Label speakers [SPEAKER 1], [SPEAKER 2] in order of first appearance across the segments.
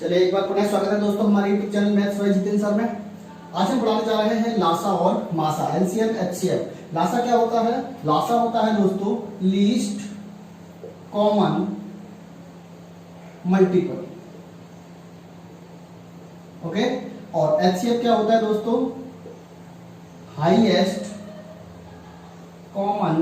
[SPEAKER 1] चलिए एक बार पुनः स्वागत है दोस्तों हमारे YouTube channel maths by Jitendra sir में। आज हम पढ़ाने जा रहे हैं लासा और मासा, एलसीएम एचसीएफ। लासा क्या होता है? लासा होता है दोस्तों लीस्ट कॉमन मल्टीपल, ओके। और एचसीएफ क्या होता है दोस्तों? Highest common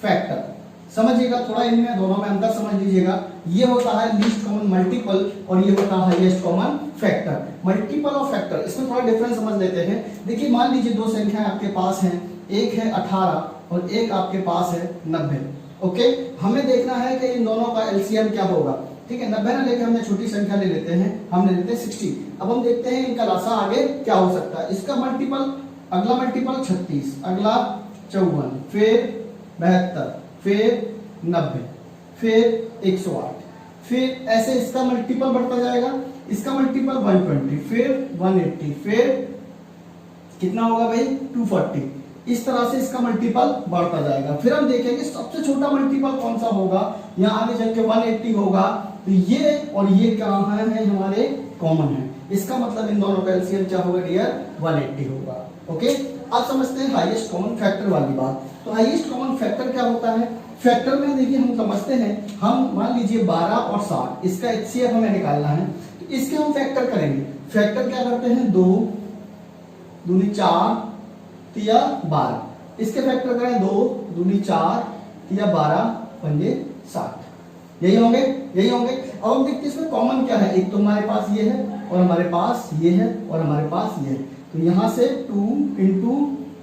[SPEAKER 1] factor. समझिएगा थोड़ा, इनमें दोनों में अंतर समझ लीजिएगा। ये होता है लीस्ट कॉमन मल्टीपल और ये होता है हाईएस्ट कॉमन फैक्टर। मल्टीपल और फैक्टर, इसमें थोड़ा डिफरेंस समझ लेते हैं। देखिए मान लीजिए दो संख्याएं आपके पास हैं, एक है 18 और एक आपके पास है 90, ओके। हमें देखना है कि इन दोनों का एलसीएम क्या होगा, ठीक है। 90 ना लेके हमने छोटी संख्या ले लेते हैं, हम ले लेते हैं 60। अब हम देखते हैं इनका लासा आगे क्या हो सकता है। इसका मल्टीपल, अगला मल्टीपल 36, अगला 54, फिर 72, फिर 90, फिर 108, फिर ऐसे इसका मल्टीपल बढ़ता जाएगा। इसका मल्टीपल 120, फिर 180, फिर कितना होगा भाई 240। इस तरह से इसका मल्टीपल बढ़ता जाएगा। फिर हम देखेंगे सबसे छोटा मल्टीपल कौन सा होगा। यहाँ आगे चल के 180 होगा, तो ये और ये कहाँ है हमारे कॉमन है। इसका मतलब इन दोनों का एलसीएम क्या होगा डियर? 180 होगा, ओके। अब समझते हैं हाईएस्ट कॉमन फैक्टर वाली बात। तो हाईएस्ट कॉमन फैक्टर क्या होता है? फैक्टर में देखिए हम समझते हैं, हम मान लीजिए 12 और 60, इसका एचसीएफ हमें निकालना है, तो इसके हम फैक्टर करेंगे। फैक्टर क्या करते हैं? 2 दूनी 4 तिया 12। इसके फैक्टर करें 2 दूनी 4 तिया 12 पंजे 60। यही होंगे, यही होंगे। अब हम देखते हैं इसमें कॉमन क्या है। एक तो हमारे पास ये है और हमारे पास ये है और हमारे पास ये है, तो यहां से 2 इंटू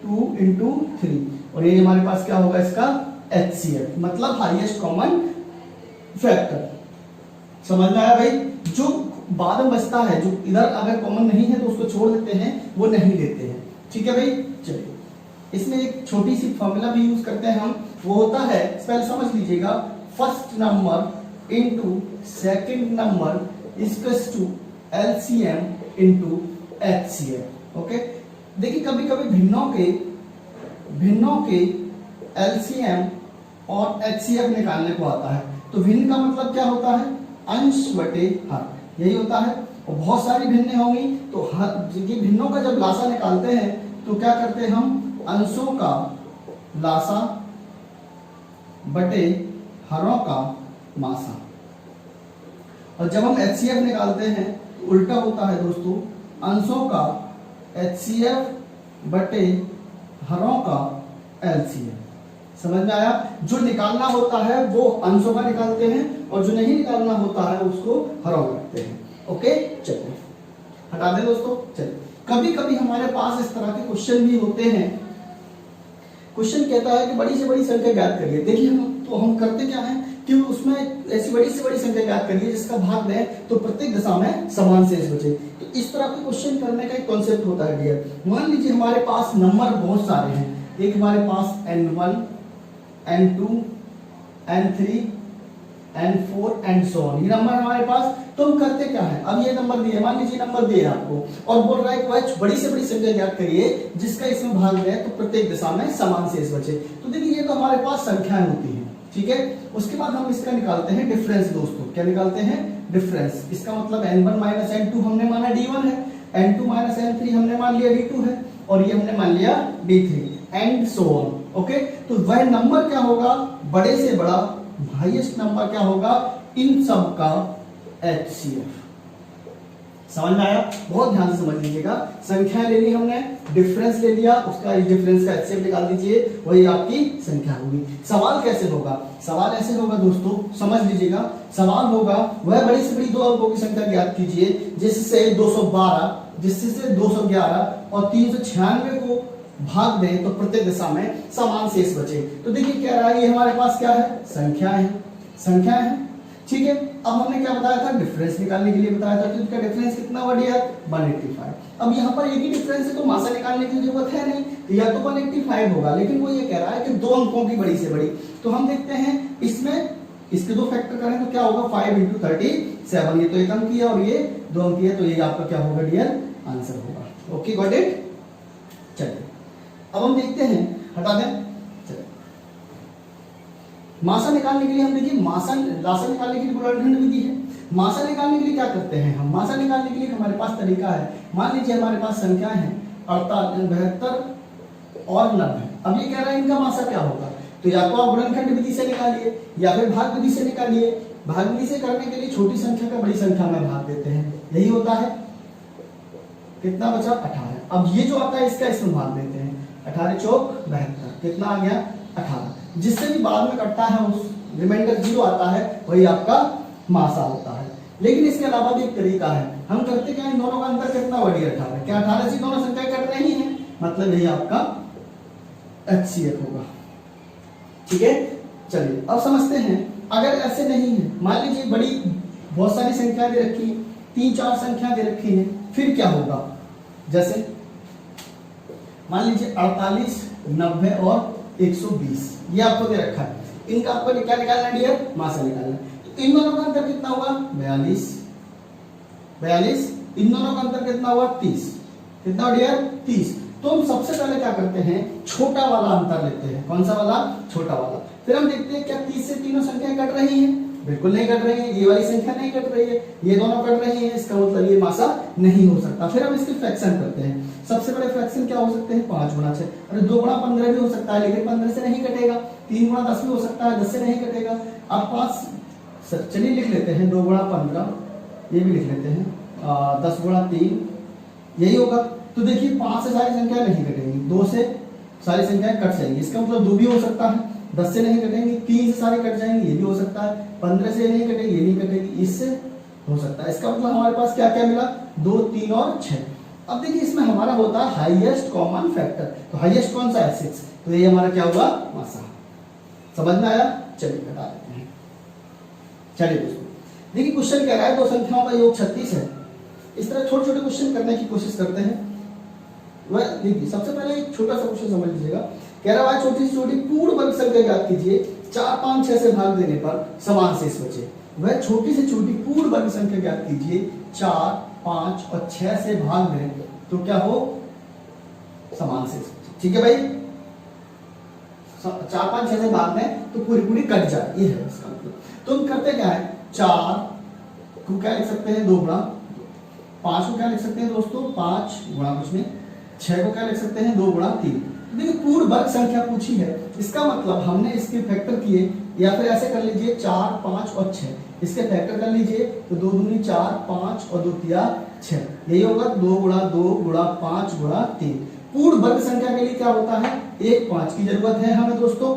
[SPEAKER 1] 2 इंटू 3 और ये हमारे पास क्या होगा इसका एचसीएफ, मतलब हाईएस्ट कॉमन फैक्टर। समझ में आया भाई? जो बाद में बचता है, जो इधर अगर कॉमन नहीं है तो उसको छोड़ देते हैं, वो नहीं लेते हैं, ठीक है भाई। चलिए इसमें एक छोटी सी फॉर्मूला भी यूज करते हैं हम, वो होता है, स्पेल समझ लीजिएगा, first number into second number equals to LCM into HCF, okay. देखिए कभी कभी भिन्नों के एलसीएम और एचसीएफ निकालने को आता है। तो भिन्न का मतलब क्या होता है? अंश बटे हर, यही होता है। और बहुत सारी भिन्नें होंगी, तो भिन्नों का जब लासा निकालते हैं तो क्या करते हैं हम? अंशों का लासा बटे हरों का मासा। और जब हम एचसीएफ निकालते हैं तो उल्टा होता है दोस्तों, अंशों का एचसीएफ बटे हरों का एलसीएम। समझ में आया? जो निकालना होता है वो अंशों का निकालते हैं और जो नहीं निकालना होता है उसको हरों में रखते हैं, ओके। चलिए हटा दें दोस्तों। चलिए कभी कभी हमारे पास इस तरह के क्वेश्चन भी होते हैं। क्वेश्चन कहता है कि बड़ी से बड़ी संख्या ज्ञात करिए। देखिए हम करते क्या है कि उसमें ऐसी बड़ी से बड़ी संख्या ज्ञात करिए जिसका भाग दें तो प्रत्येक दिशा में समान शेष बचे। तो इस तरह के क्वेश्चन करने का एक कॉन्सेप्ट होता है डियर। मान लीजिए हमारे पास नंबर बहुत सारे हैं, एक हमारे पास n1 n2 n3 n4 and so on, ये नंबर हमारे पास। तो हम करते क्या है, अब ये नंबर दिए, मान लीजिए नंबर दिए आपको और बोल रहा है कि बड़ी से बड़ी संख्या ज्ञात करिए जिसका इसमें भाग दे तो प्रत्येक दिशा में समान शेष बचे। तो देखिए ये तो हमारे पास संख्याएं होती हैं, ठीक है। उसके बाद हम इसका निकालते हैं डिफरेंस दोस्तों। क्या निकालते हैं? डिफरेंस। इसका मतलब n1 माइनस n2 हमने माना d1 है, n2 माइनस n3 हमने मान लिया d2 है और ये हमने मान लिया d3 and so on, okay. तो वह नंबर क्या होगा? बड़े से बड़ा हाईएस्ट नंबर क्या होगा? इन सब का एचसीएफ। समझ में आया? बहुत ध्यान से समझ लीजिएगा। संख्या ले ली हमने, डिफरेंस ले लिया, उसका इस डिफरेंस का एचसीएफ निकाल दीजिए, वही आपकी संख्या होगी। सवाल कैसे होगा? सवाल ऐसे होगा दोस्तों, समझ लीजिएगा। सवाल होगा वह बड़ी से बड़ी दो अंकों की संख्या ज्ञात कीजिए जिससे 212, जिससे 211 और 396 को भाग दें तो प्रत्येक दिशा में समान शेष बचे। तो देखिए क्या रहा है, ये हमारे पास क्या है? संख्याएं हैं, संख्याएं हैं, ठीक है। अब हमने क्या बताया था? डिफरेंस निकालने के लिए बताया था। तो इसका डिफरेंस कितना हुआ डियर? 185। अब यहाँ पर एक ही डिफरेंस है तो मासा निकालने की जरूरत है नहीं, तो या तो 185 होगा, लेकिन वो ये कह रहा है कि दो अंकों की बड़ी से बड़ी। तो हम देखते हैं इसमें इसके दो फैक्टर करें तो क्या होगा? 5 इंटू 37। ये तो एक अंक है और ये 2 अंक है, तो ये आपका क्या होगा डियर? आंसर होगा, ओके। Got it? चलिए अब हम देखते हैं, हटा दें। चलिए मासा निकालने के लिए हम देखिए लासा निकालने के लिए गुणनखंड विधि है। मासा निकालने के लिए क्या करते हैं हम? मासा निकालने के लिए हमारे पास तरीका है। मान लीजिए हमारे पास संख्याएं हैं 72 और 90। अब ये कह रहा है इनका मासा क्या होगा, तो या तो आप गुणनखंड विधि से निकालिए या फिर भाग विधि से निकालिए। भाग विधि से करने के लिए छोटी संख्या का बड़ी संख्या में भाग देते हैं, यही होता है। कितना बचा? 18। अब ये जो आता है इसका इसमें भाग देते हैं, 18 चौक 72, कितना आ गया? 18। जिससे भी बाद में कटता है उस रिमाइंडर 0 आता है, वही आपका मासा होता है। लेकिन इसके अलावा भी एक तरीका है, हम करते क्या, इन दोनों का अंतर कितना हुआ? 18। क्या 18 से दोनों संख्या कट रही हैं, मतलब यही आपका HCF होगा। ठीक है, चलिए अब समझते हैं। अगर ऐसे नहीं है, मान लीजिए बड़ी बहुत सारी संख्या दे रखी है, 3-4 संख्या दे रखी है, फिर क्या होगा? जैसे मान लीजिए 48, 90 और 120 ये आपको दे रखा है। इनका आपको क्या निकालना है डियर? मासा निकालना है। तो इन दोनों का अंतर कितना हुआ? 42। इन दोनों का अंतर कितना हुआ? 30। कितना डियर? 30। तो हम सबसे पहले क्या करते हैं, छोटा वाला अंतर लेते हैं। कौन सा वाला? छोटा वाला। फिर हम देखते हैं क्या 30 से तीनों संख्याएं कट रही हैं? बिल्कुल नहीं कट रही है। ये वाली संख्या नहीं कट रही है, ये दोनों कट रही है, इसका मतलब ये मासा नहीं हो सकता। फिर हम इसके फ्रैक्शन करते हैं। सबसे बड़े फ्रैक्शन क्या हो सकते हैं? 5 गुणा 6। अरे 2 गुणा 15 भी हो सकता है, लेकिन 15 से नहीं कटेगा। 3 गुणा 10 भी हो सकता है, 10 से नहीं कटेगा। अब 5 चलिए लिख लेते हैं, 2 गुणा 15 ये भी लिख लेते हैं, 10 गुणा 3 यही होगा। तो देखिए 5 से सारी संख्या नहीं कटेंगी, 2 से सारी संख्याएं कट जाएंगी, इसका मतलब 2 भी हो सकता है। 10 से नहीं कटेंगी, 3 से सारी कट जाएंगी, ये भी हो सकता है। 15 से नहीं कटेगी, ये नहीं कटेगी, इससे हो सकता है। इसका मतलब हमारे पास क्या क्या मिला? 2, 3 और 6। अब देखिए इसमें हमारा होता है हाईएस्ट कॉमन फैक्टर। तो हाईएस्ट कौन सा है? 6। तो ये हमारा क्या होगा? मासा। समझ में आया? चलिए बता देते हैं। चलिए दोस्तों देखिए क्वेश्चन कह रहा है दो संख्याओं का योग 36 है। इस तरह छोटे छोटे क्वेश्चन करने की कोशिश करते हैं। वह देखिए सबसे पहले एक छोटा सा क्वेश्चन समझ लीजिएगा। कह रहा है छोटी से छोटी पूर्ण वर्ग संख्या ज्ञात कीजिए, 4, 5, 6 से भाग देने पर समान शेष बचे। वह छोटी से छोटी पूर्ण वर्ग संख्या ज्ञात कीजिए, 4, 5 और 6 से भाग दें तो क्या हो? समान शेष। ठीक है भाई, 4, 5, 6 से भाग दें तो पूरी पूरी कट जाए, ये है इसका मतलब। तो हम करते क्या है, 4 को क्या लिख सकते हैं? 2 गुणा, 5 को क्या लिख सकते हैं दोस्तों? 5 गुणा कुछ नहीं, 6 को क्या लिख सकते हैं? 2 गुणा 3। देखिए पूर्ण वर्ग संख्या पूछी है, इसका मतलब हमने इसके फैक्टर किए, या फिर ऐसे कर लीजिए 4, 5 और 6 इसके फैक्टर कर लीजिए। तो 2 दूनी 4, 5 और 2 तिया 6, यही होगा 2 गुणा 2 गुणा 5 गुणा 3। पूर्ण वर्ग संख्या के लिए क्या होता है? 1 5 की जरूरत है हमें दोस्तों,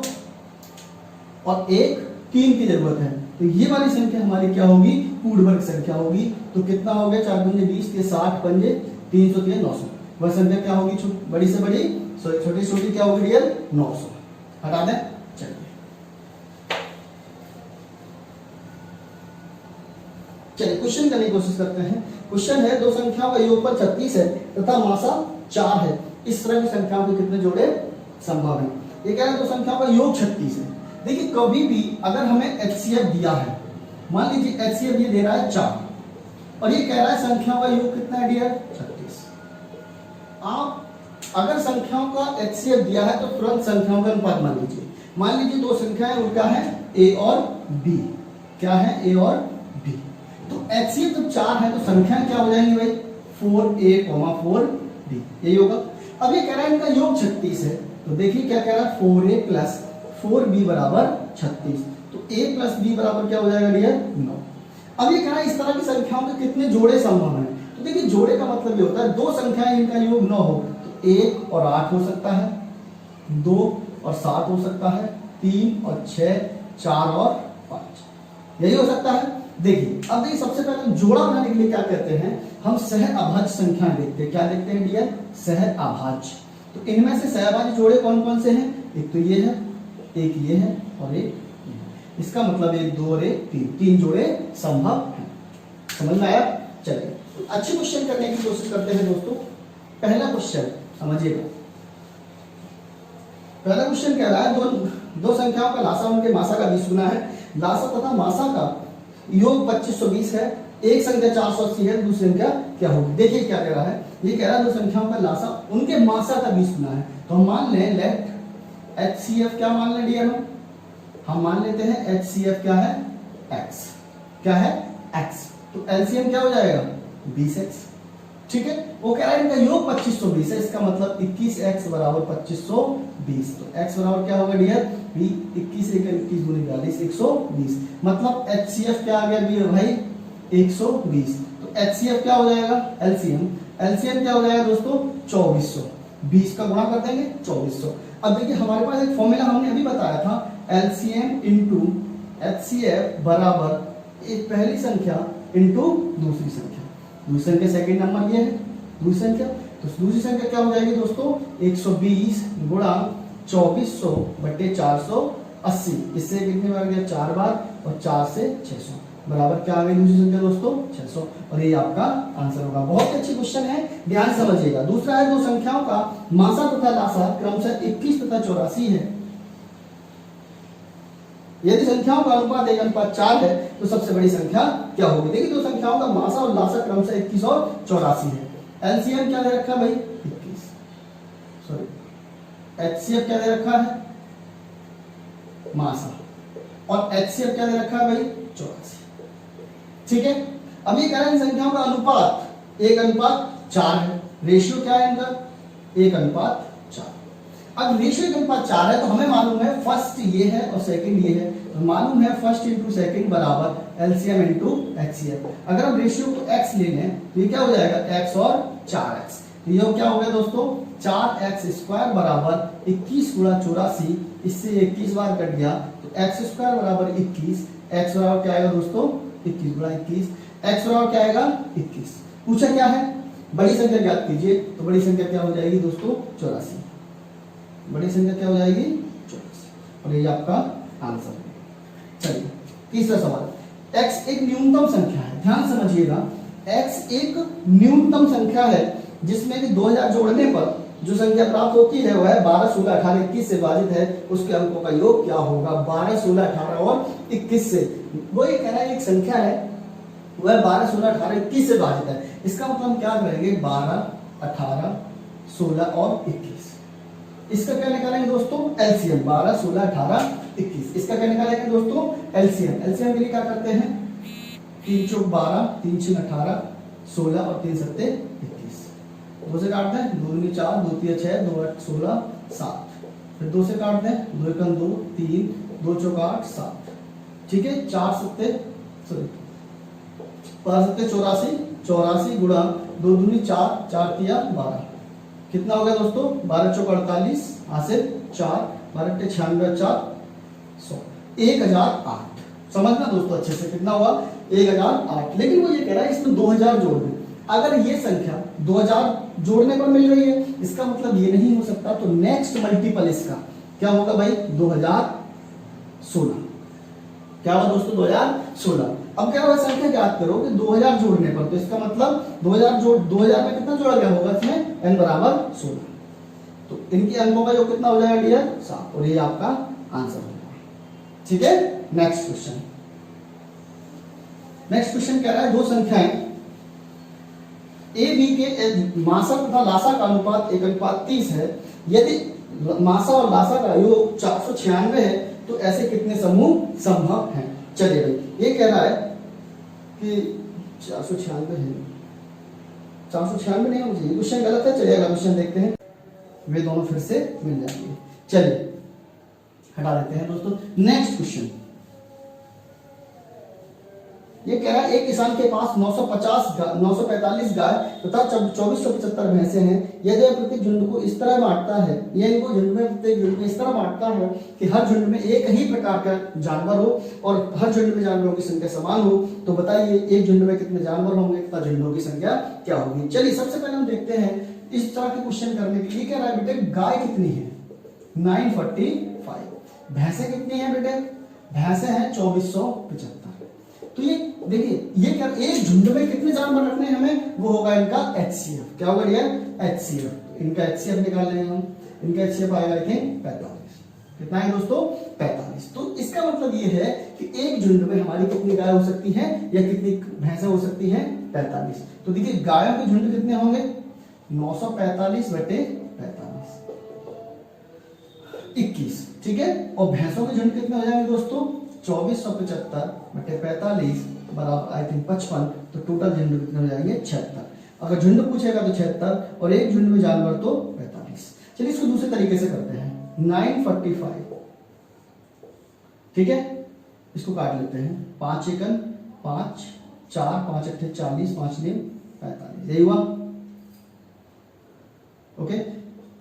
[SPEAKER 1] और 1 3 की जरूरत है। तो ये वाली संख्या हमारी क्या होगी? पूर्ण वर्ग संख्या होगी। तो कितना हो गया? 4 दूनी 20, 60 पंजे 300 900। वह संख्या क्या होगी? बड़ी से बड़ी, छोटी से छोटी क्या होगी डियर? 900। हटा दें। चलिए क्वेश्चन करने की कोशिश करते हैं। क्वेश्चन है दो संख्याओं का योगफल 36 है तथा मासा 4 है, इस तरह की संख्याओं के कितने जोड़े संभव है? ये कह रहा है दो संख्याओं का योग 36 है। देखिए कभी भी अगर हमें HCF दिया है, मान लीजिए HCF ये दे रहा है 4 और ये कह रहा है संख्याओं का योग कितना है डियर? 36। आप अगर संख्याओं का HCF दिया है तो तुरंत संख्याओं का अनुपात मान लीजिए। मान लीजिए दो संख्याएं, उनका है A और B। क्या है? A और B। तो HCF जब 4 है तो संख्या क्या हो जाएंगी भाई? 4A, 4B, यही होगा। अब ये कह रहा है इनका योग 36 है, तो देखिए क्या कह रहा है? 4A प्लस 4B बराबर 36। तो A प्लस B बराबर क्या हो जाएगा डियर? 9। अब ये कह रहा है इस तरह की संख्याओं के कितने जोड़े संभव हैं? तो देखिए जोड़े का मतलब ये होता है दो संख्याएं इनका योग 9 हो, 1 और 8 हो सकता है, 2 और 7 हो सकता है, 3 और 6, 4 और 5, यही हो सकता है। देखिए अब देखिए सबसे पहले जोड़ा बनाने के लिए क्या कहते हैं? हम सहअभाज्य संख्याएं देखते हैं। क्या देखते हैं डियर? सहअभाज्य। तो इनमें से सहअभाज्य जोड़े कौन कौन से हैं? एक तो ये है, एक ये है और एक ये है। इसका मतलब 1 2 और 1 3, 3 जोड़े संभव हैं। समझ में आया? चलिए अच्छे क्वेश्चन करने की कोशिश करते हैं दोस्तों। पहला क्वेश्चन समझिएगा। पहला क्वेश्चन कह रहा है दो संख्याओं का लासा उनके मासा का 20 गुना है। लासा तथा मासा का योग 2520 है। एक संख्या 480 है, दूसरी संख्या क्या होगी? देखिए क्या कह रहा है, ये कह रहा है दो संख्याओं का लासा उनके मासा का 20 गुना है। तो हम मान लें लेट HCF क्या मान लें डियर? हम मान लेते हैं HCF क्या है? X। क्या है? एक्स, तो एलसीएम क्या हो जाएगा 20x। ठीक है, वो कह रहा है इनका योग 2520 है, इसका मतलब 21x बराबर 2520। तो x बराबर क्या होगा डियर, 21 एक 21 गुने 42 120। मतलब HCF क्या आ गया डियर भाई 120। तो HCF क्या हो जाएगा LCM क्या हो जाएगा दोस्तों 2400। 20 का गुणा कर देंगे 2400। अब देखिए हमारे पास एक फॉर्मूला हमने अभी बताया था, LCM इंटू HCF बराबर एक पहली संख्या इंटू दूसरी संख्या। दूसरी संख्या सेकंड नंबर ये है दूसरी संख्या, तो दूसरी संख्या क्या हो जाएगी दोस्तों 120 गुणा 2400 बटे 480। इससे कितने बार गया 4 बार, और 4 से 600 बराबर क्या आ गई दूसरी संख्या दोस्तों 600। और ये आपका आंसर होगा। बहुत अच्छी क्वेश्चन है, ध्यान समझिएगा। दूसरा है दो संख्याओं का मासा तथा लासा क्रमशः 21 तथा 84 है। यदि संख्याओं का अनुपात 1:4 है तो सबसे बड़ी संख्या क्या होगी। देखिए दो संख्याओं का मासा और लासा क्रमशः 21 और 84 है। एलसीएम क्या दे रखा है भाई 21, सॉरी एचसीएफ क्या दे रखा है मासा, और एचसीएफ क्या दे रखा है भाई 84। ठीक है, अब ये कह रहे हैं संख्याओं का अनुपात 1:4 है। रेशियो क्या है इनका 1:4। अब रेशियो 1:4 है तो हमें मालूम है फर्स्ट ये है और सेकंड ये है, तो मालूम है फर्स्ट इंटू सेकंड बराबर एलसीएम इंटू एचसीएफ। अगर हम रेशियो को x ले लें तो ये क्या हो जाएगा x और 4x। तो ये क्या हो गया दोस्तों 4x स्क्वायर बराबर 21 गुणा 84। इससे 21 बार कट गया तो x स्क्वायर बराबर 21। x बराबर क्या आएगा दोस्तों 21 गुणा 21। x बराबर क्या आएगा 21। पूछा क्या है बड़ी संख्या ज्ञात कीजिए, तो बड़ी संख्या क्या हो जाएगी दोस्तों 84। बड़ी संख्या क्या हो जाएगी 84, और ये आपका आंसर है। चलिए तीसरा सवाल, x एक न्यूनतम संख्या है, ध्यान समझिएगा। x एक न्यूनतम संख्या है जिसमें कि 2000 जोड़ने पर जो संख्या प्राप्त होती है वह 12 16 18 21 से विभाजित है, उसके अंकों का योग क्या होगा 12 16 18 और 21 से। वो ये कह रहा है एक संख्या है वह 12 16 18 21 से विभाजित है। इसका मतलब हम क्या करेंगे 12 18 16 और 21। इसका क्या निकालेंगे दोस्तों एलसीएम 12 16 18 21। इसका क्या निकालेंगे दोस्तों एलसीएम। एलसीएम के लिए क्या करते हैं 3 चौक 12 3 6 18 16 और 3 सत्ते 21। 2 से काटते हैं 2 दूनी 4 2 3 6 2 8 16 7। फिर 2 से काटते हैं 2 एकम 2 3 2 चौक 8 7। ठीक है 4 सत्ते सॉरी 5 सत्ते 84 84 गुणा 2 दूनी 4 4 तिया 12। कितना हो गया दोस्तों 12 चौक 48 हासिल 4 12 के 96 4 100 1008। समझना दोस्तों अच्छे से कितना हुआ 1008। लेकिन वो ये कह रहा है इसमें 2000 जोड़ दें। अगर ये संख्या 2000 जोड़ने पर मिल रही है इसका मतलब ये नहीं हो सकता, तो नेक्स्ट मल्टीपल इसका क्या होगा भाई 2016। क्या हुआ दोस्तों 2016। अब क्या हुआ संख्या ज्ञात करो कि 2000 जोड़ने पर, तो इसका मतलब 2000 में कितना जोड़ा गया होगा इसमें n बराबर 16। तो इनके अंकों का योग कितना हो जाएगा डियर 7, और ये आपका आंसर होगा। ठीक है नेक्स्ट क्वेश्चन। नेक्स्ट क्वेश्चन कह रहा है दो संख्याएं ए बी के मासा तथा लासा का अनुपात 1:30 है। यदि मासा और लासा का योग 496 है तो ऐसे कितने समूह संभव हैं। चलिए भाई ये कह रहा है कि 496 है, 496 नहीं होना चाहिए, क्वेश्चन गलत है। चलिए अगला क्वेश्चन देखते हैं, वे दोनों फिर से मिल जाएंगे। चलिए हटा देते हैं दोस्तों। नेक्स्ट क्वेश्चन ये कह रहा है एक किसान के पास 945 गाय तथा 2475 भैंसे हैं। यदि वह प्रत्येक झुंड को इस तरह बांटता है, या इनको झुंड में प्रत्येक झुंड में इस तरह बांटता है कि हर झुंड में एक ही प्रकार का जानवर हो और हर झुंड में जानवरों की संख्या समान हो, तो बताइए एक झुंड में कितने जानवर होंगे तथा झुंडों की संख्या क्या होगी। चलिए सबसे पहले हम देखते हैं इस तरह के क्वेश्चन करने के लिए कह रहा है बेटे गाय कितनी है 945, भैंसे कितनी है बेटे भैंसे हैं 2475। तो ये देखिए ये क्या एक झुंड में कितने जानवर रखने हैं हमें, वो होगा इनका एचसीएफ। क्या होगा ये एचसीएफ, इनका एचसीएफ निकाल लेंगे हम। इनका एचसीएफ आएगा आई थिंक 45। कितना है दोस्तों 45। तो इसका मतलब ये है कि एक झुंड में हमारी कितनी गाय हो सकती हैं या कितनी भैंसें हो सकती हैं 45। तो देखिए गायों के झुंड कितने होंगे 945 बटे 45 21। ठीक है, और भैंसों के झुंड कितने हो जाएंगे दोस्तों 2475 बटे 45 बराबर आई थिंक 55, तो टोटल झुंड कितने हो जाएंगे 76। अगर झुंड पूछेगा तो 76 और एक झुंड में जानवर तो 45। चलिए इसको दूसरे तरीके से करते हैं 945, ठीक है, इसको काट लेते हैं 5 एकन 5, 4 5 अट्ठे 40, 5 9 45, यही हुआ। ओके,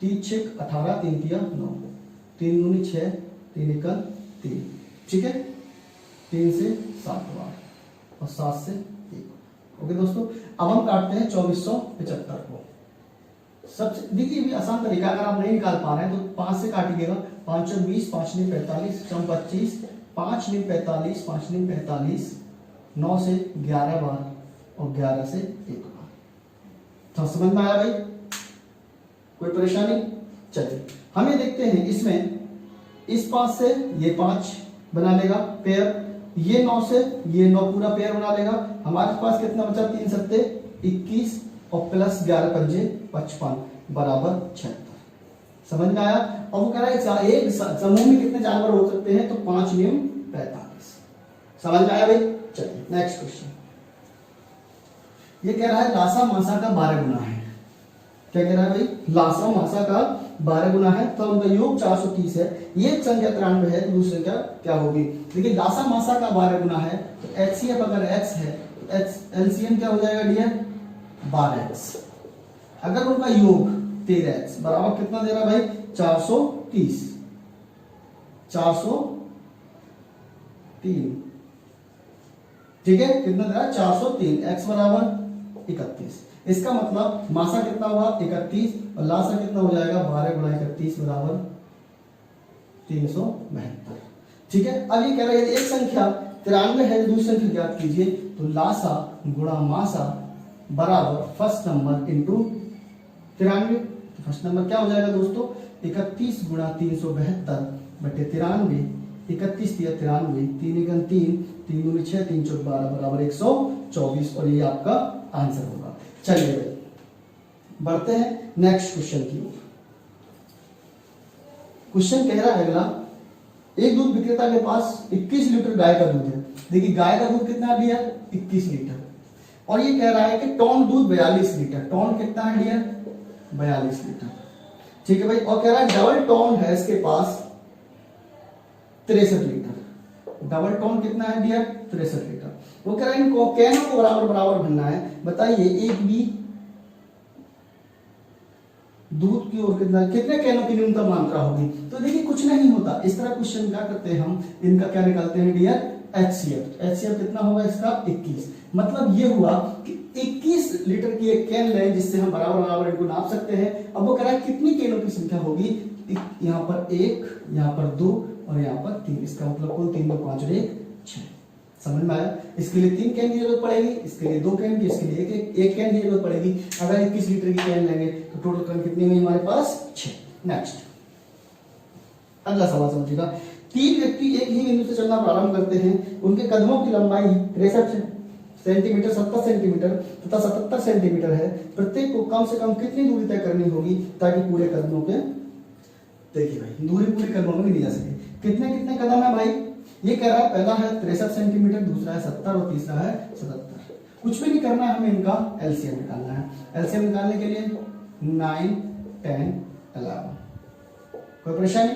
[SPEAKER 1] 3 6 18, 3 तिया 9, 3 दूनी 6, 3 एकन 3, ठीक है, 3 से 7 8 और 7 से 1। ओके दोस्तों, अब हम काटते हैं 2475 को। सबसे देखिए भी आसान तरीका, अगर आप नहीं निकाल पा रहे हैं तो 5 से काटिएगा, 5 और 20, 5 9 45, 25, 5 9 45, 5 9 45, 9 से 11 बार और 11 से 1 बार। तो समझ में आया भाई, कोई परेशानी? चलिए हमें देखते हैं इसमें, इस 5 से ये 5 बना लेगा पेयर, ये 9 से ये 9 पूरा पेयर बना लेगा। हमारे पास कितना बचा, 3 सत्ते 21 और प्लस 11 पंजे 55 बराबर 76। समझ में आया? और वो कह रहा है एक समूह में कितने जानवर हो सकते हैं, तो 5 नियम 45। समझ में आया भाई? चलिए नेक्स्ट क्वेश्चन। ये कह रहा है लासा मासा का 12 गुना है। क्या कह रहा है भाई? लासा मासा का 12 गुना है, तो उनका योग 430 है, ये एक संख्या 93 है, दूसरी संख्या क्या होगी? देखिए लासा मासा का 12 गुना है, तो HCF अगर x है तो LCM क्या हो जाएगा डियर? 12x। अगर उनका योग 13x बराबर कितना दे रहा भाई? 430, 403, ठीक है, कितना दे रहा है? 403, x बराबर 31। इसका मतलब मासा कितना हुआ? 31 और लासा कितना हो जाएगा? 12 गुणा 31 बराबर 372। ठीक है, अब ये कह रहा है एक संख्या 93 है, दूसरी संख्या ज्ञात कीजिए, तो लासा गुणा मासा बराबर first number into 93। First number क्या हो जाएगा दोस्तों? 31 गुणा 372 बटे 93, 31 तिया 93, 3 एकम 3, 3 दूनी 6, 3 चौक 12 बराबर 124, और ये आपका आंसर होगा। चलिए बढ़ते हैं नेक्स्ट क्वेश्चन की ओर। क्वेश्चन कह रहा है अगला, एक दूध विक्रेता के पास 21 लीटर गाय का दूध है। देखिए गाय का दूध कितना दिया? 21 लीटर, और ये कह रहा है कि टोन दूध 42 लीटर। टोन कितना है डियर? 42 लीटर, ठीक है भाई। और कह रहा है डबल टोन है इसके पास 63 लीटर। डबल टोन कितना है डियर? 63 लीटर। वो कह रहा है इनको कैनों को बराबर बराबर भरना है। बताइए एक भी दूध की ओर कितने कैनों की न्यूनतम मात्रा होगी? तो देखिए कुछ नहीं होता, इस तरह क्वेश्चन क्या करते हैं हम, इनका क्या निकालते हैं डियर? HCF। HCF कितना होगा इसका? 21। मतलब ये हुआ कि 21 लीटर की एक कैन लें जिससे हम बराबर बराबर इनको नाप सकते हैं। अब वो कह रहा है कितनी कैनों की संख्या होगी? यहाँ पर 1, यहाँ पर 2 और यहाँ पर 3। इसका मतलब कुल 3 2 5 और 1 6। समझ में आया? इसके लिए 3 कैन की जरूरत पड़ेगी, इसके लिए 2 कैन की, इसके लिए एक कैन की जरूरत पड़ेगी। अगर 21 लीटर की कैन लेंगे तो टोटल कैन कितनी हुई हमारे पास? 6। नेक्स्ट अगला सवाल समझिएगा। 3 व्यक्ति एक ही बिंदु से चलना प्रारंभ करते हैं, उनके कदमों की लंबाई 63 सेंटीमीटर, 70 सेंटीमीटर तथा 77 सेंटीमीटर है। प्रत्येक को कम से कम कितनी दूरी तय करनी होगी ताकि पूरे कदमों के, देखिए भाई दूरी पूरे कदमों में ली जा सके। कितने कितने कदम है भाई? ये कह रहा है पहला है 63 सेंटीमीटर, दूसरा है 70 और तीसरा है 77। कुछ भी नहीं करना है, हमें इनका एलसीएम निकालना है। एलसीएम निकालने के लिए 9 10 11। कोई परेशानी?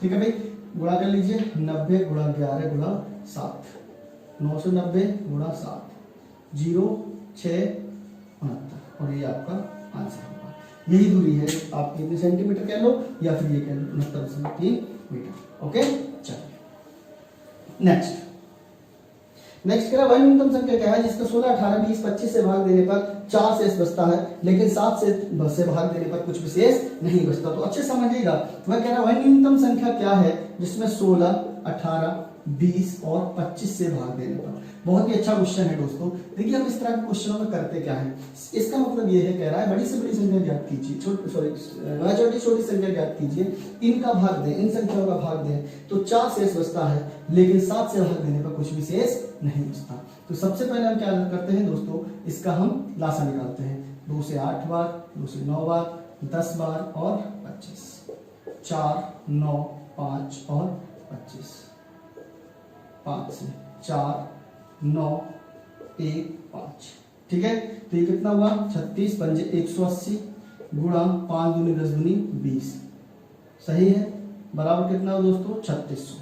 [SPEAKER 1] ठीक है भाई, गुणा कर लीजिए 90 गुणा 11 गुणा 7, 990 गुणा 7, 0 6 69, और ये आपका आंसर होगा। यही दूरी है, आप कितने सेंटीमीटर कह लो या फिर ये कह लो 69.3 मीटर। ओके चलिए नेक्स्ट कह रहा है वह न्यूनतम संख्या क्या है जिसका 16 18 20 25 से भाग देने पर 4 शेष बचता है, लेकिन 7 से भाग देने पर कुछ विशेष नहीं बचता। तो अच्छे समझिएगा, वह कह रहा है वह न्यूनतम संख्या क्या है जिसमें 16 18 20 और 25 से भाग देने पर। बहुत ही अच्छा क्वेश्चन है दोस्तों। देखिए हम इस तरह के क्वेश्चनों में करते क्या है, इसका मतलब ये है, कह रहा है बड़ी से बड़ी संख्या ज्ञात कीजिए, छोटी संख्या ज्ञात कीजिए, इनका भाग दें, इन संख्याओं का भाग दें, तो 4 शेष बचता है, लेकिन 7 से भाग देने पर कुछ भी शेष नहीं बचता। तो सबसे पहले हम क्या करते हैं दोस्तों, इसका हम लासा निकालते हैं। 2 से 8 बार, 2 से 9 बार, 10 बार और 25, 4 9 5 और 25, 5 से 4 9 5। ठीक है, तो ये कितना हुआ 36 पंजे 180 गुणा 5 दूनी 10 दूनी 20, सही है, बराबर कितना हुआ दोस्तों 3600।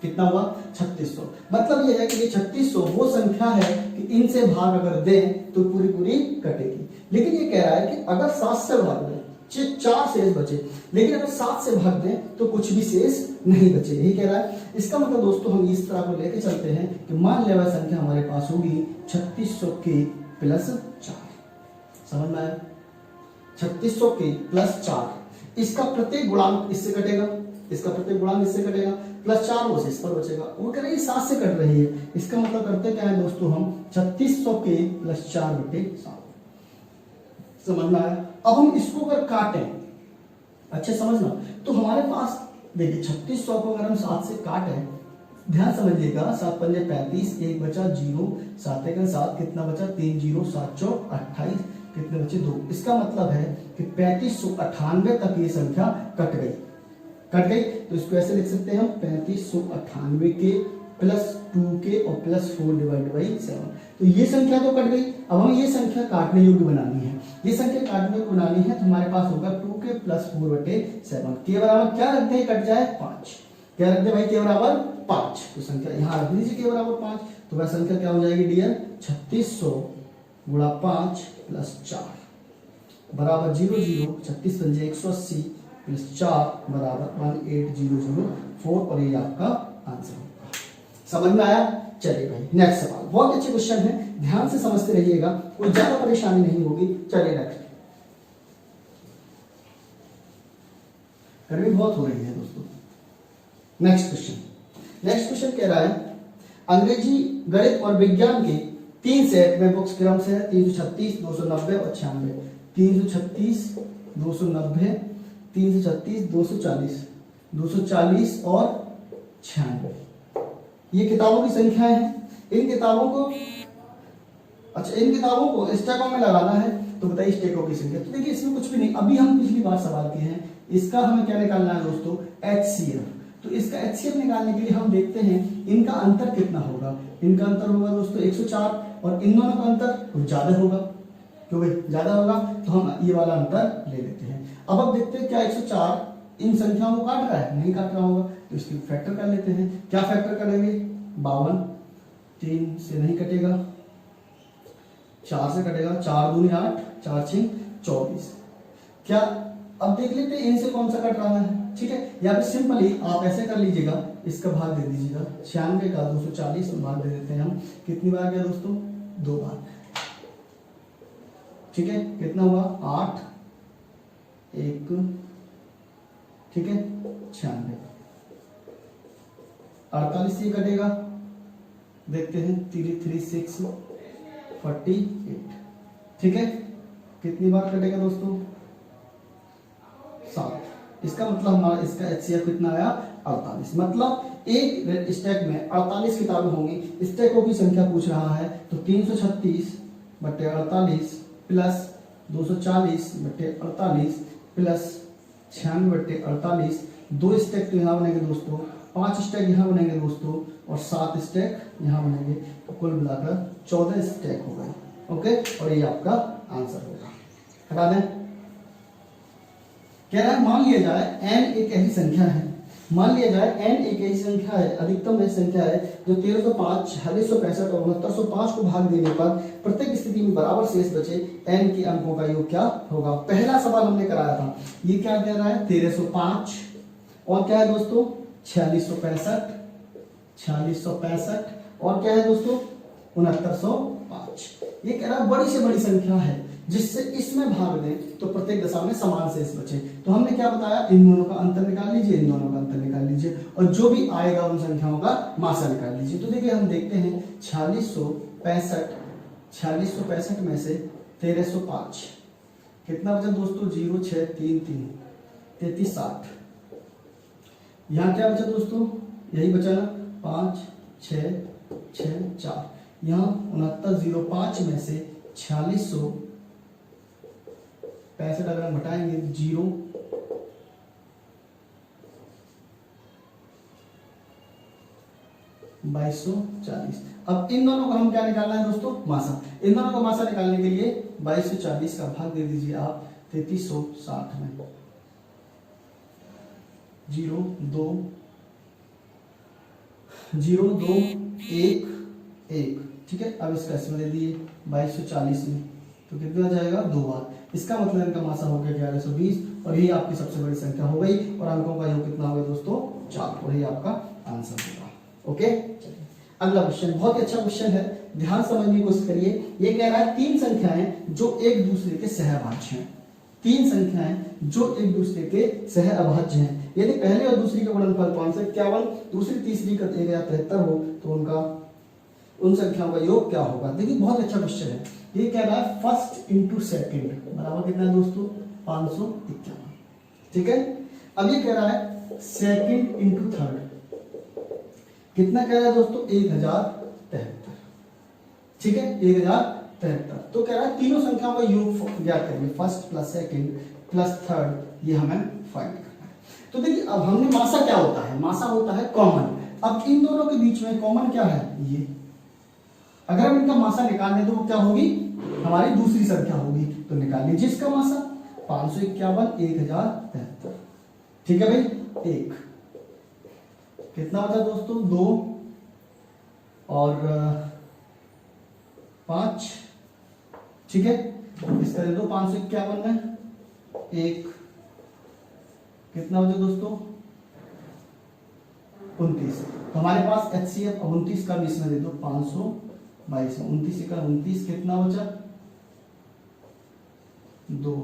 [SPEAKER 1] कितना हुआ 3600। मतलब ये है कि ये 3600 वो संख्या है कि इनसे भाग अगर दें तो पूरी पूरी कटेगी। लेकिन ये कह रहा है कि अगर 7 से भाग दें 4 शेष बचे, लेकिन अगर 7 से भाग दें तो कुछ भी शेष नहीं बचे, यही कह रहा है। इसका मतलब दोस्तों हम इस तरह को लेके चलते हैं कि मान लेवा संख्या हमारे पास होगी 3600 के प्लस 4। समझ में आया? 3600 के प्लस 4, इसका प्रत्येक गुणांक इससे कटेगा, इसका प्रत्येक गुणांक इससे कटेगा, प्लस 4 वो शेष पर बचेगा। वो कह रहे हैं 7 से कट रही है, इसका मतलब करते क्या है दोस्तों हम 3600 के प्लस 4/7। समझ में आया? अब हम इसको अगर काटें, अच्छा समझना, तो हमारे पास देखिए 3600 को अगर हम 7 से काटें, ध्यान समझिएगा, 7 पंजे 35, 1 बचा 0, 7 एक 7, कितना बचा 3 0, 7 चौक 28, कितने बचे 2। इसका मतलब है कि 3598 तक ये संख्या कट गई। कट गई तो इसको ऐसे लिख सकते हैं हम 3598 के प्लस 2 के और प्लस 4/7। तो ये संख्या तो कट गई। अब हमें ये संख्या काटने योग्य बनानी है, ये संख्या काटने योग्य बनानी है, तो हमारे पास होगा 2 के प्लस 4/7 के बराबर क्या रखते हैं, कट जाए 5। क्या रखते भाई, के बराबर 5। तो संख्या यहाँ रख लीजिए के बराबर 5, तो वह संख्या क्या हो जाएगी डियर 3600 गुणा 5 प्लस 4 बराबर 0 0, 36 पंजे 180 प्लस 4 बराबर 18004, और ये आपका आंसर होगा। समझ में आया? चलिए भाई नेक्स्ट सवाल, बहुत अच्छे क्वेश्चन है, ध्यान से समझते रहिएगा, कोई ज्यादा परेशानी नहीं होगी। चलिए नेक्स्ट, गर्मी बहुत हो रही है दोस्तों। नेक्स्ट क्वेश्चन कह रहा है अंग्रेजी, गणित और विज्ञान के 3 सेट में बुक्स क्रम से है 336, 290 और 96। 336, 290, 336, 240, 240 और 96, ये किताबों की संख्या है। इन किताबों को, अच्छा इन किताबों को स्टैकों में लगाना है, तो बताइए स्टैकों की संख्या। तो देखिए इसमें कुछ भी नहीं, अभी हम पिछली बार सवाल किए हैं, इसका हमें क्या निकालना है दोस्तों, HCF। तो इसका HCF निकालने के लिए हम देखते हैं इनका अंतर कितना होगा। इनका अंतर होगा दोस्तों 104, और इन दोनों का अंतर कुछ ज्यादा होगा, क्यों भाई ज्यादा होगा, तो हम ये वाला अंतर ले लेते हैं। अब देखते हैं क्या 104 इन संख्याओं को काट रहा है, नहीं काट रहा होगा, तो इसकी फैक्टर कर लेते हैं। क्या फैक्टर करेंगे, 52, 3 से नहीं कटेगा, 4 से कटेगा, 4 दूनी 8, 4 6 24। क्या अब देख लेते हैं इनसे कौन सा कट रहा है। ठीक है, या फिर सिंपली आप ऐसे कर लीजिएगा, इसका भाग दे दीजिएगा, 96 का 240 और भाग दे देते हैं हम, कितनी बार गया दोस्तों, 2 बार। ठीक है, कितना हुआ 8 1, ठीक है 96, 48 ये कटेगा, देखते हैं 3 3 6 48। ठीक है, कितनी बार कटेगा दोस्तों, 7। इसका मतलब हमारा इसका HCF कितना आया 48। मतलब एक स्टैक में 48 किताबें होंगी, स्टैकों की संख्या पूछ रहा है, तो 336/48 प्लस 240/48 प्लस 96/48, 2 स्टैक तो यहाँ बनेंगे दोस्तों, 5 स्टैक यहाँ बनेंगे दोस्तों, और 7 स्टैक यहाँ बनेंगे, तो कुल मिलाकर 14 स्टैक हो गए। ओके, और ये आपका आंसर होगा। हटा दें। कह रहा है मान लिया जाए n एक ऐसी संख्या है, मान लिया जाए n एक ऐसी संख्या है, अधिकतम ऐसी संख्या है जो 1305, 4665 और 6905 को भाग देने पर प्रत्येक स्थिति में बराबर शेष बचे, n के अंकों का योग क्या होगा। पहला सवाल हमने कराया था, ये क्या दे रहा है 1305, और क्या है दोस्तों 4665, 4665, और क्या है दोस्तों 6905। ये कह रहा है बड़ी से बड़ी संख्या है जिससे इसमें भाग दें तो प्रत्येक दशा में समान शेष बचे। तो हमने क्या बताया, इन दोनों का अंतर निकाल लीजिए, इन दोनों का अंतर निकाल लीजिए, और जो भी आएगा उन संख्याओं का मासा निकाल लीजिए। तो देखिए हम देखते हैं 4665 में से 1305 कितना बचा दोस्तों, 0 6 3 3 33 60। यहाँ क्या बचा दोस्तों, यही बचा ना, 5 6 6 4। यहाँ 6905 में से 4665 अगर हम घटाएंगे 0 0 2240। अब इन दोनों का हम क्या निकालना है दोस्तों, मासा। इन दोनों का मासा निकालने के लिए 2240 का भाग दे दीजिए आप 3360 में। 0 2 0 2 1 1, ठीक है। अब इसका इसमें दे दिए 2240 में, तो कितना जाएगा 2 बार। इसका मतलब इनका मासा हो गया 1120 और ये आपकी सबसे बड़ी संख्या हो गई और अंकों का योग कितना हो गया दोस्तों 4, और ये आपका आंसर होगा। ओके, अगला क्वेश्चन बहुत ही अच्छा क्वेश्चन है, ध्यान समझने की कोशिश करिए। ये कह रहा है 3 संख्याएं जो एक दूसरे के सहअभाज्य हैं। 3 संख्याएं जो एक दूसरे के सहअभाज्य हैं, यदि पहले और दूसरी का गुणनफल 551, दूसरी तीसरी का 1073 हो तो उनका उन संख्याओं का योग क्या होगा। देखिए बहुत अच्छा क्वेश्चन है। ये कह रहा है फर्स्ट इंटू सेकेंड बराबर कितना है दोस्तों 551, ठीक है। अब ये कह रहा है सेकेंड इंटू थर्ड, कितना कह रहा है दोस्तों 1073, ठीक है 1073। तो कह रहा है तीनों संख्याओं का योग ज्ञात करेंगे, first plus second plus third, ये हमें फाइंड करना है। तो देखिए अब हमने मासा क्या होता है, मासा होता है कॉमन। अब इन दोनों के बीच में कॉमन क्या है, ये अगर हम इनका मासा निकाल लें तो वो क्या होगी, हमारी दूसरी संख्या होगी। तो निकाल लीजिए इसका मासा 551 1073, ठीक है भाई। एक कितना बचा दोस्तों 2 और 5, ठीक है। इसका दे दो 551 में 1, कितना बचा दोस्तों 29। तो हमारे पास HCF 29 का भी इसमें दे दो 522 में 29 का 29, कितना बचा 2,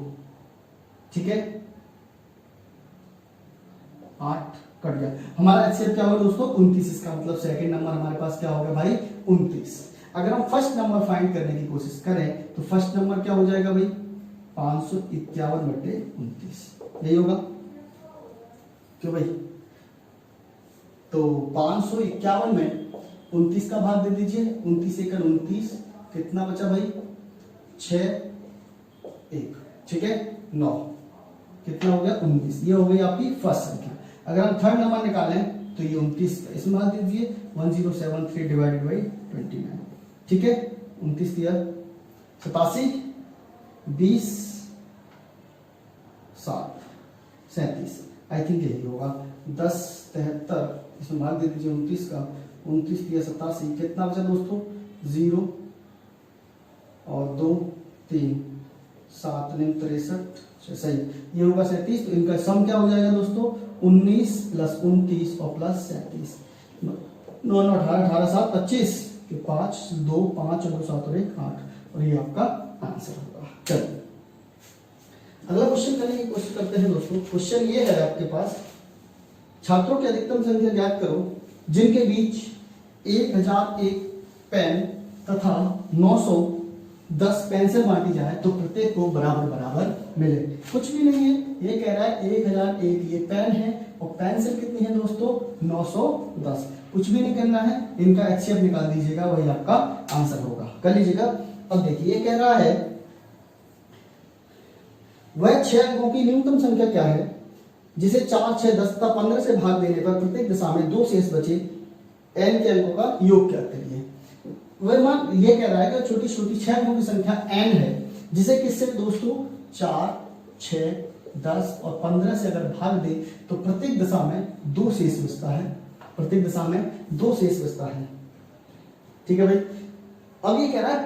[SPEAKER 1] ठीक है 8 कट गया। हमारा HCF क्या होगा दोस्तों 29, इसका मतलब सेकंड नंबर हमारे पास क्या होगा भाई 29। अगर हम फर्स्ट नंबर फाइंड करने की कोशिश करें तो फर्स्ट नंबर क्या हो जाएगा भाई 551/29, यही होगा क्यों भाई। तो 551 में 29 का भाग दे दीजिए, 29 × 29, कितना बचा भाई 6 1, ठीक है 9, कितना हो गया 19। ये हो गई आपकी फर्स्ट संख्या। अगर हम थर्ड नंबर निकालें तो ये 29 का इसमें भाग दीजिए 1073 डिवाइडेड बाई 29, ठीक है 29 दिया 87 20 7 37, आई थिंक यही होगा 10 73, इसमें भाग दे दीजिए 29 का, 29 दिया 87, कितना बचा दोस्तों 0 और 2 3 7 9 63, सही ये होगा 37। तो इनका सम क्या हो जाएगा दोस्तों 19 + 29 और प्लस 37, 9 9 18 18 7 25, 5 2 5 और 2 7 और 1 8, और ये आपका आंसर होगा। चलिए अगला क्वेश्चन करने की कोशिश करते हैं दोस्तों। क्वेश्चन ये है आपके पास, छात्रों की अधिकतम संख्या ज्ञात करो जिनके बीच 1001 पेन तथा 910 पेंसिल बांटी जाए तो प्रत्येक को बराबर बराबर मिले। कुछ भी नहीं है, ये कह रहा है 1001 ये पेन है और पेंसिल कितनी है दोस्तों 910। कुछ भी नहीं करना है, इनका HCF निकाल दीजिएगा, वही आपका आंसर होगा, कर लीजिएगा। अब देखिए ये कह रहा है वह 6 अंकों की न्यूनतम संख्या क्या है जिसे 4 6 10 तथा 15 से भाग देने पर प्रत्येक दिशा में 2 शेष बचे n के अंकों का योग क्या करिए। वह मान ये कह रहा है कि छोटी छोटी 6 अंकों की संख्या n है जिसे किससे दोस्तों 4 6 10 और 15 से अगर भाग दे तो प्रत्येक दिशा में 2 शेष बचता है, प्रत्येक दिशा में 2 शेष बचता है, ठीक है भाई। अब ये कह रहा है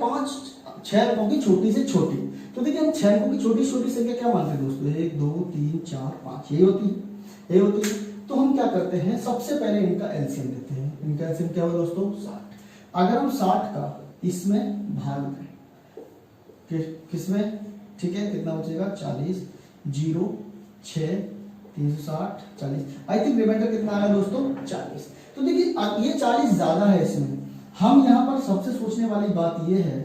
[SPEAKER 1] 6 अंकों की छोटी से छोटी, तो देखिए हम 6 अंकों की छोटी छोटी संख्या क्या मानते हैं दोस्तों 1 2 3 4 5, ये होती है। तो हम क्या करते हैं सबसे पहले इनका एलसीएम लेते हैं। इनका एलसीएम क्या होगा दोस्तों 60। अगर हम 60 का इसमें भाग दें किसमें, ठीक है कितना बचेगा 40 0 6 360 40, आई थिंक रिमाइंडर कितना आया दोस्तों 40। तो देखिए ये 40 ज्यादा है इसमें। हम यहाँ पर सबसे सोचने वाली बात ये है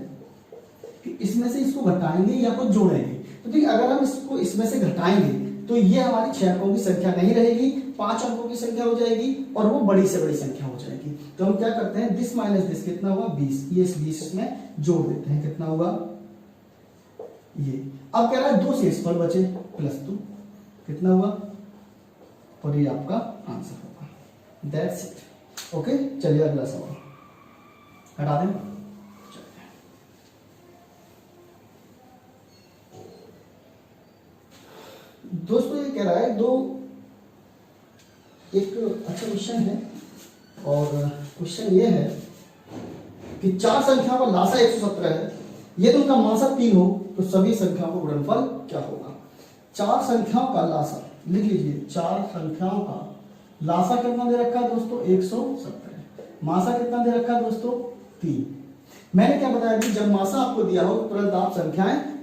[SPEAKER 1] कि इसमें से इसको घटाएंगे या कुछ जोड़ेंगे। तो देखिए अगर हम इसको इसमें से घटाएंगे तो ये हमारी 6 अंकों की संख्या नहीं रहेगी, 5 अंकों की संख्या हो जाएगी और वो बड़ी से बड़ी संख्या हो जाएगी। तो हम क्या करते हैं दिस माइनस दिस कितना हुआ 20, ये 20 इसमें जोड़ देते हैं, कितना हुआ ये। अब कह रहा है 2 शेषफल बचे +2, कितना हुआ, और ये आपका आंसर होगा। That's it. ओके, चलिए अगला सवाल हटा दें। दोस्तों ये कह रहा है एक अच्छा क्वेश्चन है, और क्वेश्चन ये है कि चार संख्याओं का लासा 117 है, यदि उनका मासा 3 हो तो सभी संख्याओं का गुणनफल क्या होगा। चार संख्याओं का लासा लिख लीजिए, चार संख्याओं का लासा कितना दे रखा है दोस्तों 117, मासा कितना दे रखा है दोस्तों 3। मैंने क्या बताया कि जब मासा आपको दिया हो तुरंत आप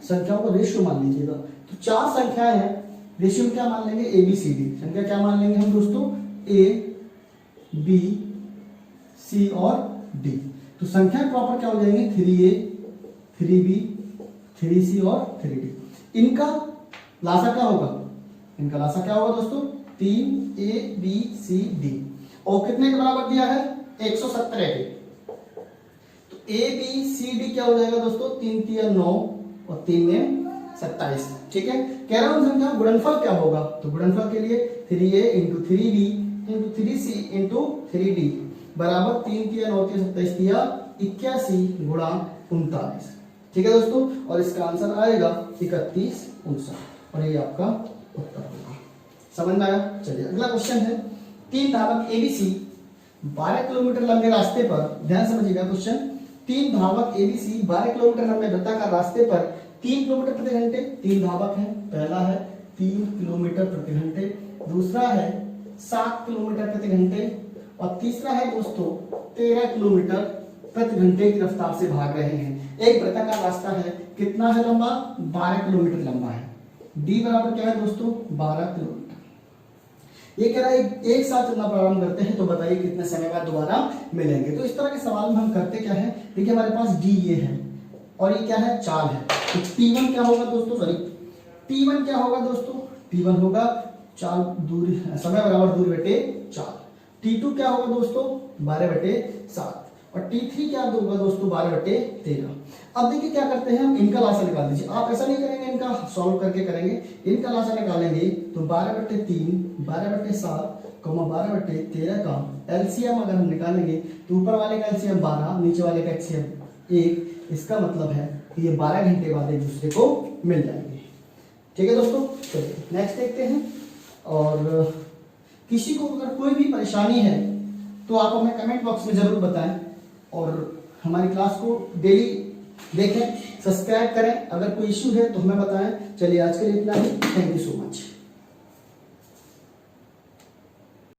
[SPEAKER 1] संख्याओं का रेशियो मान लीजिएगा। तो चार संख्याएं हैं, रेशियो क्या मान लेंगे ए बी सी डी, संख्या क्या मान लेंगे हम दोस्तों ए बी सी और डी। तो संख्या प्रॉपर क्या हो जाएंगे 3a 3b 3c और 3d। इनका लासा क्या होगा, इनका लासा क्या होगा दोस्तों 3a b c d, और कितने के बराबर दिया है 117 के। तो a b c d क्या हो जाएगा दोस्तों 3 3 9 और 3 27। ठीक है, कह रहा हूं संख्या गुणनफल क्या होगा, तो गुणनफल के लिए 3a into 3b into 3c into 3d बराबर 3 3 9 3 27 81 गुणा 39। ठीक है दोस्तों, और इसका आंसर आएगा 31 59, और ये आपका उत्तर होगा। समझ में आया। चलिए अगला क्वेश्चन है, तीन धावक एबीसी 12 किलोमीटर लंबे रास्ते पर, ध्यान समझिएगा क्वेश्चन, तीन धावक एबीसी 12 किलोमीटर लंबे वृत्ताकार रास्ते पर 3 किलोमीटर प्रति घंटे, तीन धावक हैं, पहला है 3 किलोमीटर प्रति घंटे, दूसरा है 7 किलोमीटर प्रति घंटे, और तीसरा है दोस्तों 13 किलोमीटर प्रति घंटे की रफ्तार से भाग रहे हैं। एक वृत्ताकार रास्ता है, कितना है लंबा 12 किलोमीटर लंबा है। डी बराबर क्या है दोस्तों 12 किलोमीटर। ये कह रहा है एक साथ चलना प्रारंभ करते हैं तो बताइए कितने समय बाद दोबारा मिलेंगे। तो इस तरह के सवाल में हम करते क्या है, देखिए हमारे पास डी ये है और ये क्या है चाल है, तो T1 क्या होगा दोस्तों, सॉरी T1 क्या होगा दोस्तों, T1 होगा चाल दूरी, समय बराबर दूरी बटे चाल। T2 क्या होगा दोस्तों 12/7, और T3 क्या होगा दोस्तों 12/13। अब देखिए क्या करते हैं हम, इनका लासा निकाल दीजिए। आप ऐसा नहीं करेंगे, इनका सॉल्व करके करेंगे, इनका लासा निकालेंगे तो 12/3 12/7 12/13 का एलसीएम अगर हम निकालेंगे तो ऊपर वाले का एलसीएम 12, नीचे वाले का एलसीएम 1। इसका मतलब है कि ये 12 घंटे बाद एक दूसरे को मिल जाएंगे। ठीक है दोस्तों, चलिए नेक्स्ट देखते हैं। और किसी को अगर कोई भी परेशानी है तो आप हमें कमेंट बॉक्स में जरूर बताएं, और हमारी क्लास को डेली देखें, सब्सक्राइब करें। अगर कोई इश्यू है तो हमें बताएं। चलिए आज के लिए इतना ही, थैंक यू सो मच।